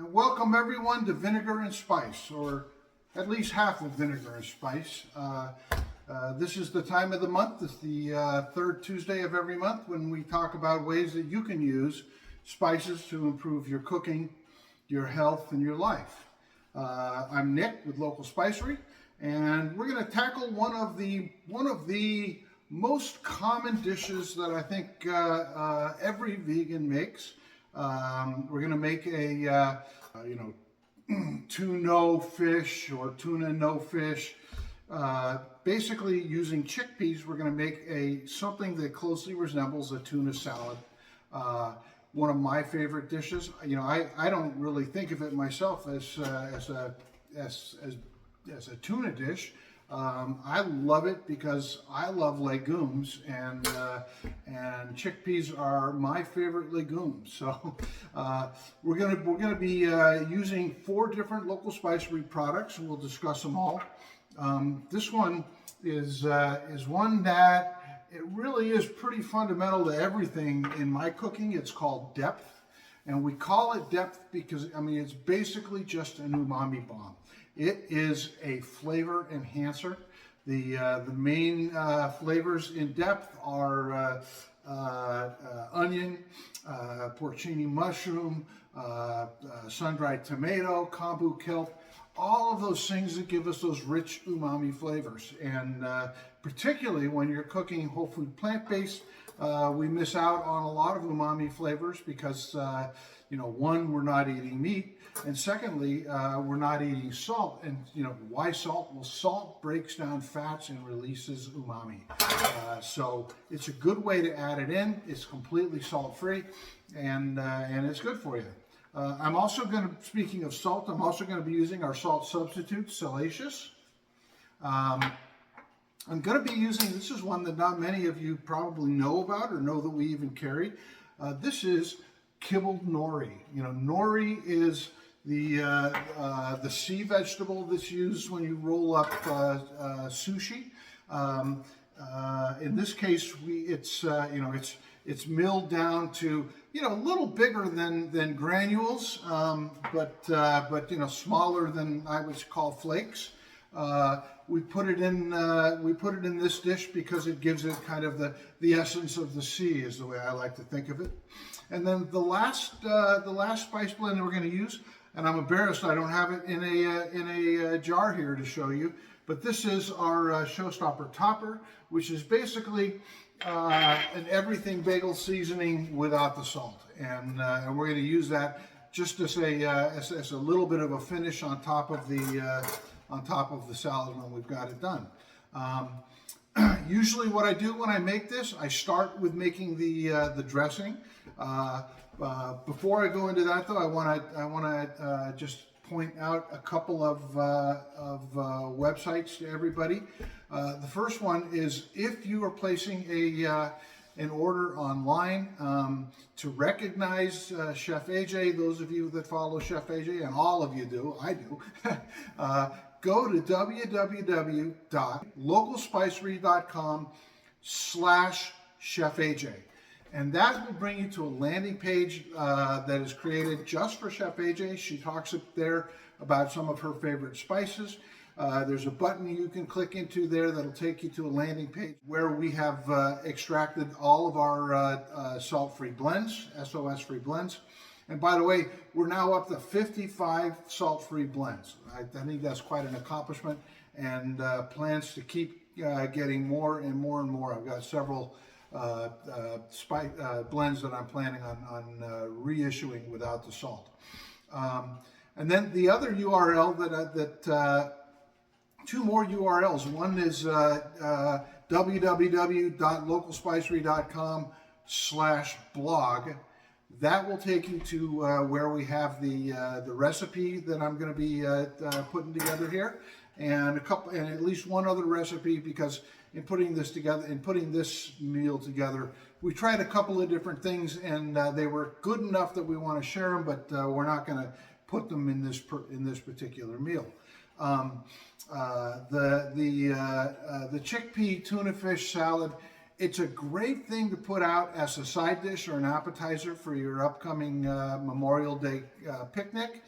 And welcome everyone to Vinegar and Spice, or at least half of Vinegar and Spice. This is the time of the month. It's the third Tuesday of every month when we talk about ways that you can use spices to improve your cooking, your health, and your life. I'm Nick with Local Spicery, and we're going to tackle one of the most common dishes that I think every vegan makes. We're going to make a tuna fish or tuna no fish. Basically, using chickpeas, we're going to make something that closely resembles a tuna salad. One of my favorite dishes. You know, I don't really think of it myself as a tuna dish. I love it because I love legumes, and chickpeas are my favorite legumes. So we're gonna be using 4 different Local Spicery products, and we'll discuss them all. This one is one that it really is pretty fundamental to everything in my cooking. It's called depth, and we call it depth because it's basically just an umami bomb. It is a flavor enhancer. The main flavors in depth are onion, porcini mushroom, sun-dried tomato, kombu kelp, all of those things that give us those rich umami flavors. And particularly when you're cooking whole food plant-based, we miss out on a lot of umami flavors because one, we're not eating meat, and secondly, we're not eating salt. And why salt? Well, salt breaks down fats and releases umami. So it's a good way to add it in. It's completely salt-free, and it's good for you. I'm also going to, speaking of salt, I'm also going to be using our salt substitute, Sel-acious. I'm going to be using, this is one that not many of you probably know about or know that we even carry. This is Kibbled Nori. Nori is the sea vegetable that's used when you roll up sushi. In this case, it's milled down to a little bigger than granules, but smaller than I would call flakes. We put it in this dish because it gives it kind of the essence of the sea, is the way I like to think of it. And then the last spice blend that we're going to use, and I'm embarrassed I don't have it in a jar here to show you, but this is our Showstopper Topper, which is basically an everything bagel seasoning without the salt, and we're going to use that just as a little bit of a finish on top of the salad when we've got it done. Usually, what I do when I make this, I start with making the dressing. Before I go into that, though, I want to just point out a couple of websites to everybody. The first one is if you are placing an order online to recognize Chef AJ. Those of you that follow Chef AJ, and all of you do, I do. Go to www.localspicery.com/Chef AJ. And that will bring you to a landing page that is created just for Chef AJ. She talks up there about some of her favorite spices. There's a button you can click into there that'll take you to a landing page where we have extracted all of our salt-free blends, SOS-free blends. And by the way, we're now up to 55 salt-free blends. I think that's quite an accomplishment, and plans to keep getting more and more and more. I've got several blends that I'm planning on reissuing without the salt. And then the other URL two more URLs. One is www.localspicery.com/blog. That will take you to where we have the recipe that I'm going to be putting together here, and at least one other recipe, because in putting this together, in putting this meal together, we tried a couple of different things, and they were good enough that we want to share them, but we're not going to put them in this particular meal. The chickpea tuna fish salad It's a great thing to put out as a side dish or an appetizer for your upcoming Memorial Day picnic.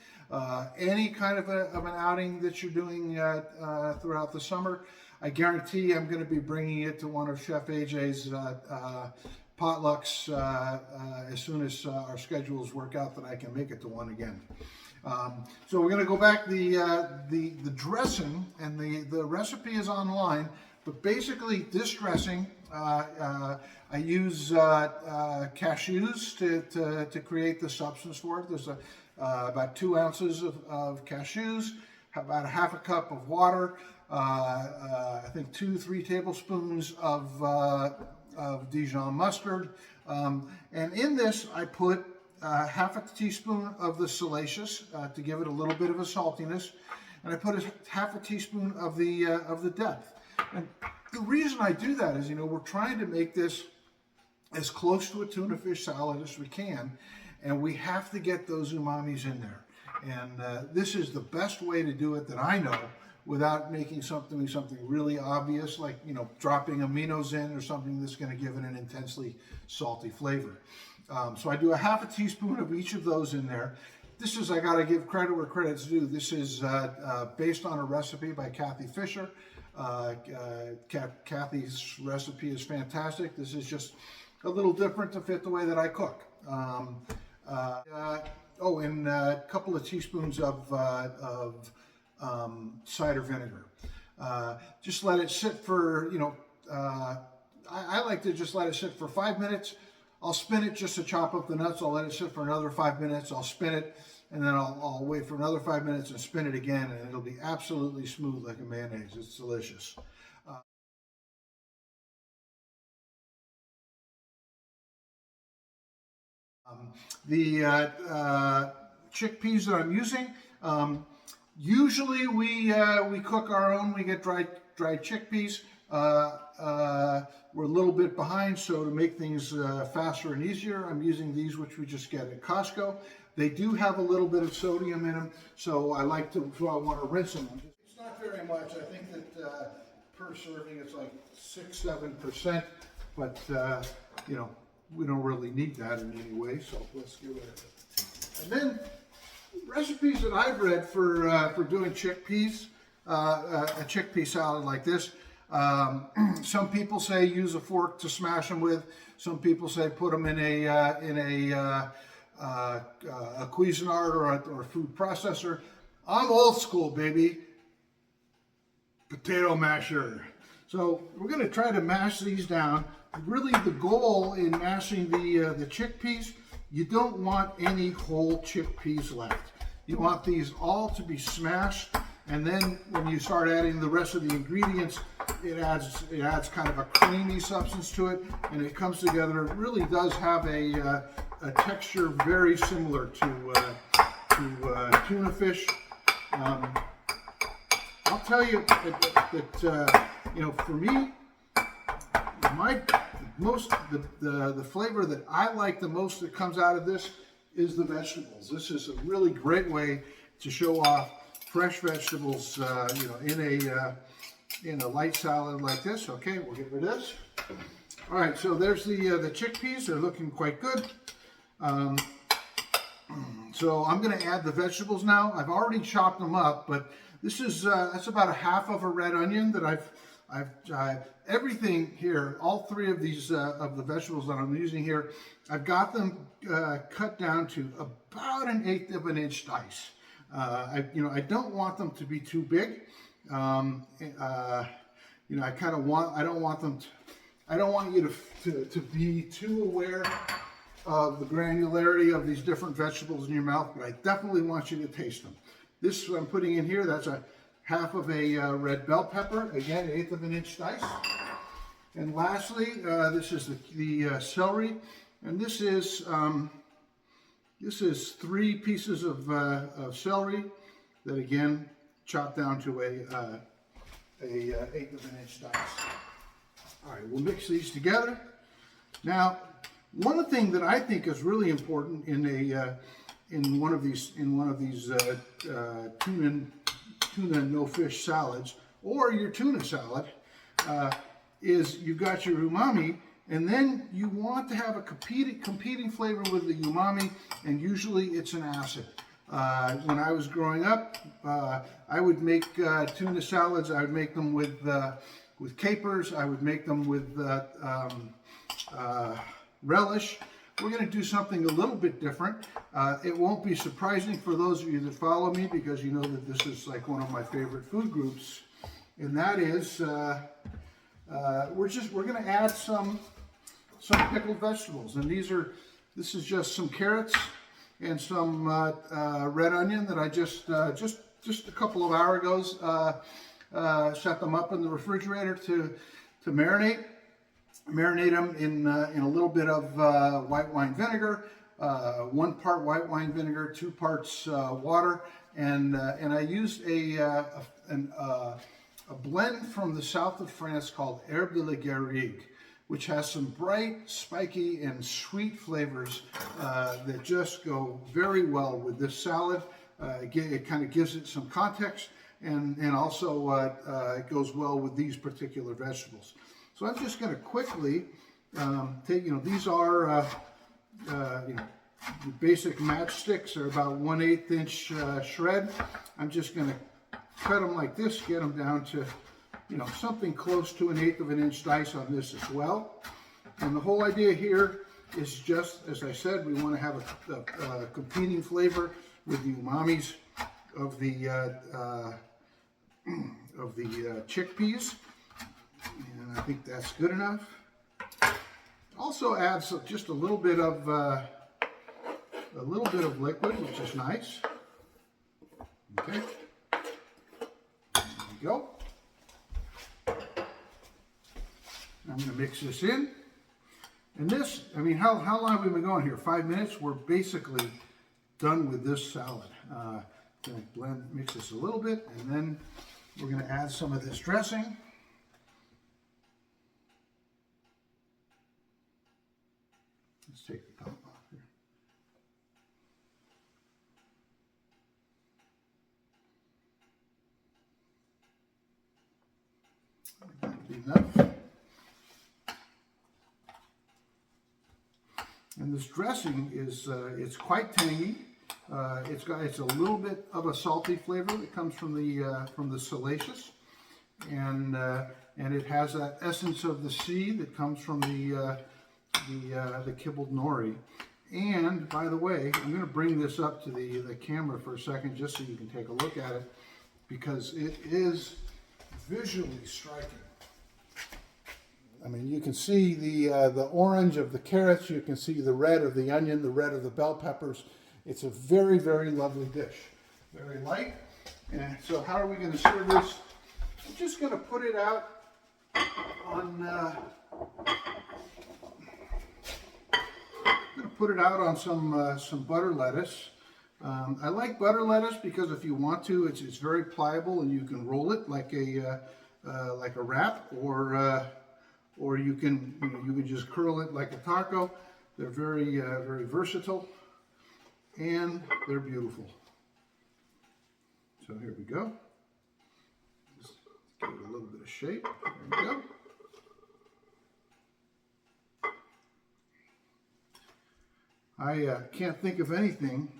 Any kind of an outing that you're doing throughout the summer. I guarantee I'm going to be bringing it to one of Chef AJ's potlucks as soon as our schedules work out that I can make it to one again. So we're going to go back the dressing, and the recipe is online, but basically this dressing I use cashews to create the substance for it. There's about 2 ounces of cashews, about 1/2 cup of water, I think 2-3 tablespoons of Dijon mustard, and in this I put 1/2 teaspoon of the Sel-acious to give it a little bit of a saltiness, and I put 1/2 teaspoon of the depth. And the reason I do that is, we're trying to make this as close to a tuna fish salad as we can, and we have to get those umamis in there. And this is the best way to do it that I know, without making something really obvious, like dropping aminos in or something that's going to give it an intensely salty flavor. So I do 1/2 teaspoon of each of those in there. This is, I got to give credit where credit's due. This is based on a recipe by Kathy Fisher. Kathy's recipe is fantastic. This is just a little different to fit the way that I cook. And a couple of teaspoons of cider vinegar. Just let it sit for, I like to just let it sit for 5 minutes. I'll spin it just to chop up the nuts. I'll let it sit for another 5 minutes. I'll spin it, and then I'll wait for another 5 minutes and spin it again, and it'll be absolutely smooth like a mayonnaise. It's delicious. The chickpeas that I'm using, usually we cook our own. We get dried chickpeas. We're a little bit behind, so to make things faster and easier, I'm using these, which we just get at Costco. They do have a little bit of sodium in them, so I want to rinse them. It's not very much. I think that per serving it's like 6-7%, but we don't really need that in any way, so let's give it a... And then recipes that I've read for doing chickpeas, a chickpea salad like this. Some people say use a fork to smash them with. Some people say put them in a Cuisinart or a food processor. I'm old school, baby. Potato masher. So we're going to try to mash these down. Really, the goal in mashing the chickpeas, you don't want any whole chickpeas left. You want these all to be smashed, and then when you start adding the rest of the ingredients, it adds kind of a creamy substance to it, and it comes together. It really does have a texture very similar to tuna fish. I'll tell you that for me, the flavor that I like the most that comes out of this is the vegetables. This is a really great way to show off fresh vegetables, in a light salad like this. Okay, we'll get rid of this. All right, so there's the chickpeas. They're looking quite good. So I'm going to add the vegetables now. I've already chopped them up, but this is that's about 1/2 of a red onion that I've everything here. All 3 of these of the vegetables that I'm using here, I've got them cut down to about 1/8 of an inch dice. I don't want them to be too big. I don't want you to be too aware of the granularity of these different vegetables in your mouth, but I definitely want you to taste them. This I'm putting in here, that's 1/2 of a red bell pepper, again 1/8 of an inch dice. And lastly, this is the celery, and this is 3 pieces of celery that again chopped down to a 1/8 of an inch dice. All right, we'll mix these together. Now, one thing that I think is really important in one of these tuna no fish salads or your tuna salad is you've got your umami, And then you want to have a competing flavor with the umami, and usually it's an acid. When I was growing up, I would make tuna salads. I would make them with capers. I would make them with relish. We're going to do something a little bit different. It won't be surprising for those of you that follow me, because you know that this is like one of my favorite food groups, and that is we're going to add some pickled vegetables, and this is just some carrots and some red onion that I just a couple of hours ago set them up in the refrigerator to marinate. Marinate them in a little bit of white wine vinegar, 1 part white wine vinegar, 2 parts water, and I used a blend from the south of France called Herbe de la Garrigue, which has some bright, spiky, and sweet flavors that just go very well with this salad. It kind of gives it some context, and also it goes well with these particular vegetables. So I'm just going to quickly take, these are, basic matchsticks. They're about 1/8 inch shred. I'm just going to cut them like this, get them down to, something close to 1/8 of an inch dice on this as well. And the whole idea here is just, as I said, we want to have a competing flavor with the umamis of the chickpeas. And I think that's good enough. Also adds just a little bit of liquid, which is nice. Okay, there we go. I'm going to mix this in. And this, how long have we been going here? 5 minutes. We're basically done with this salad. Going to mix this a little bit, and then we're going to add some of this dressing. Let's take the top off here. Enough. And this dressing is it's quite tangy. It's a little bit of a salty flavor that comes from the Sel-acious, and it has that essence of the sea that comes from the Kibbled Nori. And by the way, I'm going to bring this up to the camera for a second just so you can take a look at it, because it is visually striking. You can see the orange of the carrots, you can see the red of the onion, the red of the bell peppers. It's a very, very lovely dish. Very light. And so how are we going to serve this? I'm just going to put it out on some butter lettuce. I like butter lettuce because if you want to, it's very pliable and you can roll it like a wrap, or you can just curl it like a taco. They're very very versatile, and they're beautiful. So here we go. Just give it a little bit of shape. There we go. I can't think of anything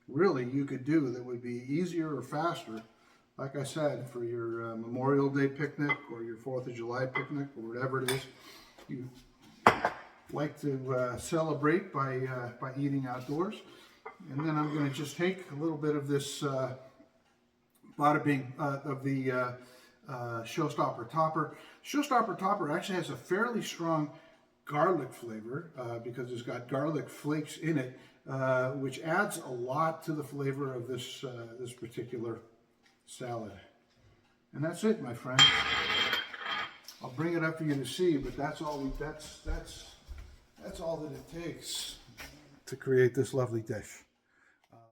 really you could do that would be easier or faster, like I said, for your Memorial Day picnic or your 4th of July picnic or whatever it is you like to celebrate by eating outdoors. And then I'm going to just take a little bit of this bada bing of the Showstopper Topper. Showstopper Topper actually has a fairly strong garlic flavor because it's got garlic flakes in it, which adds a lot to the flavor of this this particular salad. And that's it, my friends. I'll bring it up for you to see, but that's all that it takes to create this lovely dish.